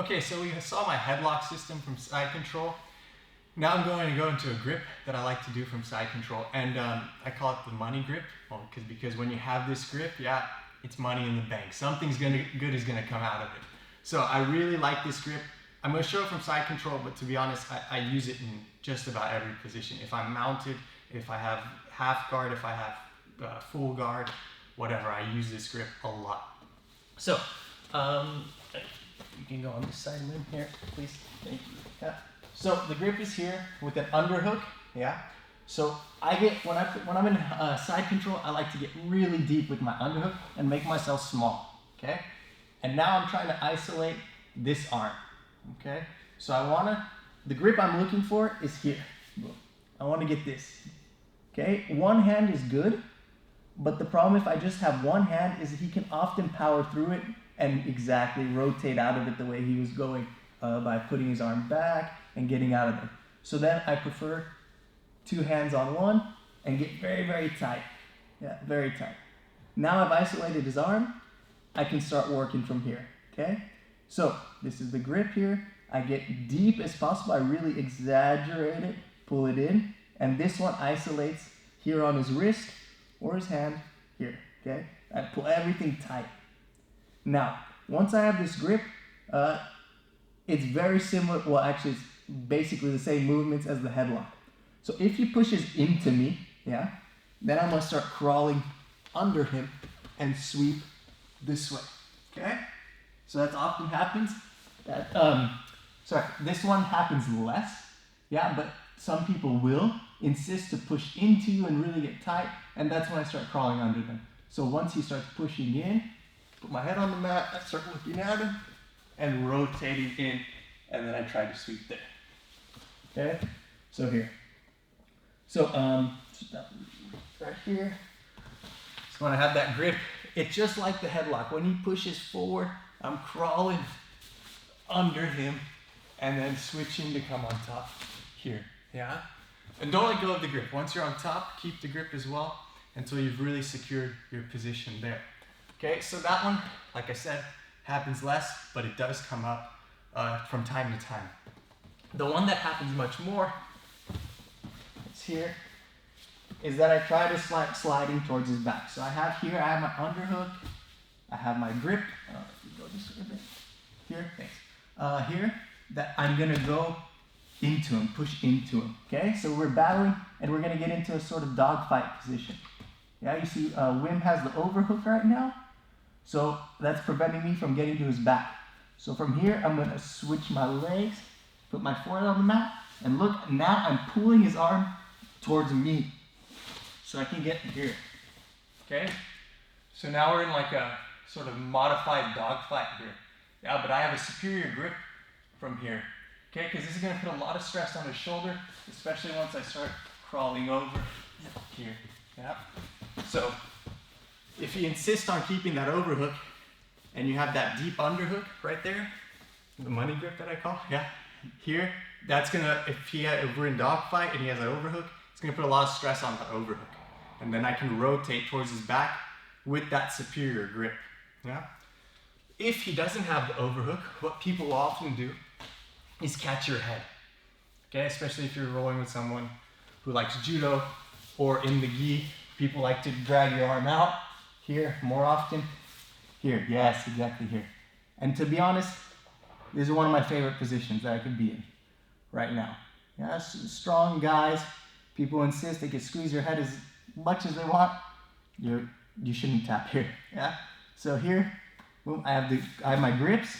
Okay, so we saw my headlock system from side control. Now I'm going to go into a grip that I like to do from side control, and I call it the money grip, because when you have this grip, yeah, it's money in the bank. Something's good is gonna come out of it. So I really like this grip. I'm gonna show it from side control, but to be honest, I use it in just about every position. If I'm mounted, if I have half guard, if I have full guard, whatever, I use this grip a lot. So, you can go on this side limb here, please. Thank you. Yeah. So the grip is here with an underhook, yeah. So I get when I'm in side control, I like to get really deep with my underhook and make myself small, okay. And now I'm trying to isolate this arm, okay. So the grip I'm looking for is here. I want to get this, okay. One hand is good, but the problem if I just have one hand is he can often power through it and exactly rotate out of it the way he was going by putting his arm back and getting out of it. So then I prefer two hands on one and get very, very tight. Yeah, very tight. Now I've isolated his arm, I can start working from here, okay? So this is the grip here. I get deep as possible. I really exaggerate it, pull it in, and this one isolates here on his wrist or his hand here, okay? I pull everything tight. Now, once I have this grip, it's very similar, well actually it's basically the same movements as the headlock. So if he pushes into me, yeah, then I'm gonna start crawling under him and sweep this way, okay? So that often happens. This one happens less, yeah, but some people will insist to push into you and really get tight, and that's when I start crawling under them. So once he starts pushing in, put my head on the mat, I start looking at him and rotating in, and then I try to sweep there. Okay, so here. So right here. So when I have that grip, it's just like the headlock. When he pushes forward, I'm crawling under him and then switching to come on top here. Yeah, and don't let go of the grip. Once you're on top, keep the grip as well until you've really secured your position there. Okay, so that one, like I said, happens less, but it does come up from time to time. The one that happens much more, it's here, is that I try to sliding towards his back. So I have my underhook, I have my grip, if you go just a bit, here, thanks. Here, that I'm gonna go into him, push into him, okay? So we're battling, and we're gonna get into a sort of dogfight position. Yeah, you see Wim has the overhook right now, so that's preventing me from getting to his back. So from here, I'm gonna switch my legs, put my forehead on the mat, and look, now I'm pulling his arm towards me so I can get here, okay? So now we're in like a sort of modified dogfight grip. Yeah, but I have a superior grip from here, okay? Because this is gonna put a lot of stress on his shoulder, especially once I start crawling over here, yeah? So if you insist on keeping that overhook and you have that deep underhook right there, the money grip that I call, yeah, here, that's gonna, if we're in dogfight and he has an overhook, it's gonna put a lot of stress on the overhook. And then I can rotate towards his back with that superior grip, yeah? If he doesn't have the overhook, what people often do is catch your head, okay? Especially if you're rolling with someone who likes judo or in the gi, people like to drag your arm out here more often. Here, yes, exactly here. And to be honest, this is one of my favorite positions that I could be in right now. Yeah, strong guys, people insist they can squeeze your head as much as they want. You shouldn't tap here, yeah? So here, boom, I have my grips.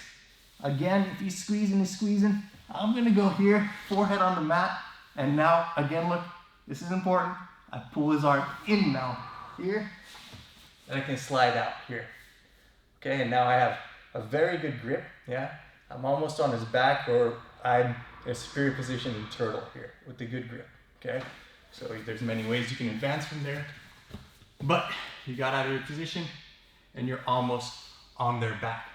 Again, if he's squeezing, I'm gonna go here, forehead on the mat, and now, again, look, this is important. I pull his arm in now, here, and I can slide out here. Okay, and now I have a very good grip, yeah? I'm almost on his back, or I'm in a superior position in turtle here with the good grip, okay? So there's many ways you can advance from there, but you got out of your position and you're almost on their back.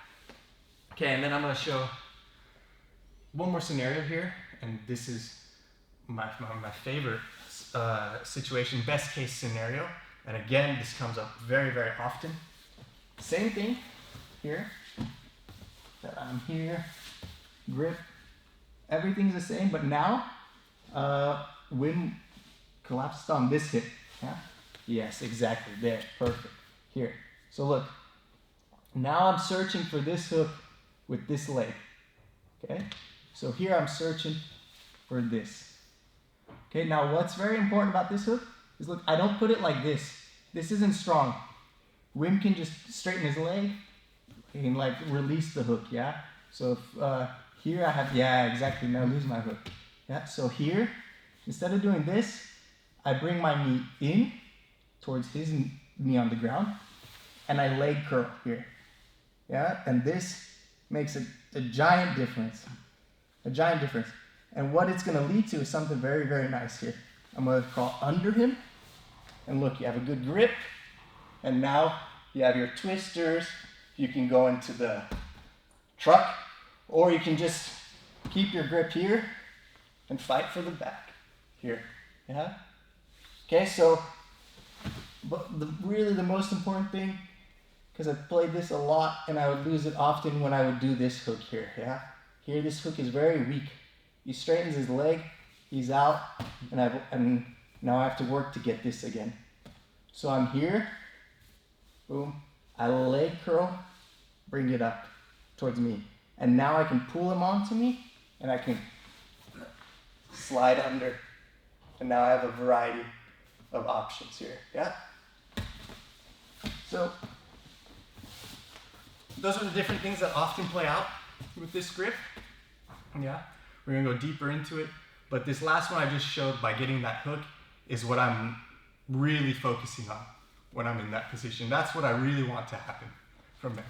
Okay, and then I'm gonna show one more scenario here, and this is my favorite situation, best case scenario. And again, this comes up very, very often. Same thing here, that I'm here, grip, everything's the same, but now, Wim collapsed on this hip, yeah? Yes, exactly, there, perfect, here. So look, now I'm searching for this hook with this leg, okay? So here I'm searching for this. Okay, now what's very important about this hook is, look, I don't put it like this. This isn't strong. Wim can just straighten his leg. He can like release the hook, yeah? So if, here I have, yeah, exactly, now I lose my hook. Yeah, so here, instead of doing this, I bring my knee in towards his knee on the ground, and I leg curl here. Yeah, and this makes a giant difference. A giant difference. And what it's gonna lead to is something very, very nice here. I'm gonna crawl under him, and look, you have a good grip, and now you have your twisters. You can go into the truck, or you can just keep your grip here and fight for the back here. Yeah? Okay, so but really the most important thing, because I've played this a lot and I would lose it often when I would do this hook here. Yeah? Here this hook is very weak. He straightens his leg, he's out, and now I have to work to get this again. So I'm here, boom, I leg curl, bring it up towards me. And now I can pull him onto me, and I can slide under. And now I have a variety of options here, yeah? So, those are the different things that often play out with this grip, yeah? We're gonna go deeper into it, but this last one I just showed by getting that hook is what I'm really focusing on when I'm in that position. That's what I really want to happen from there.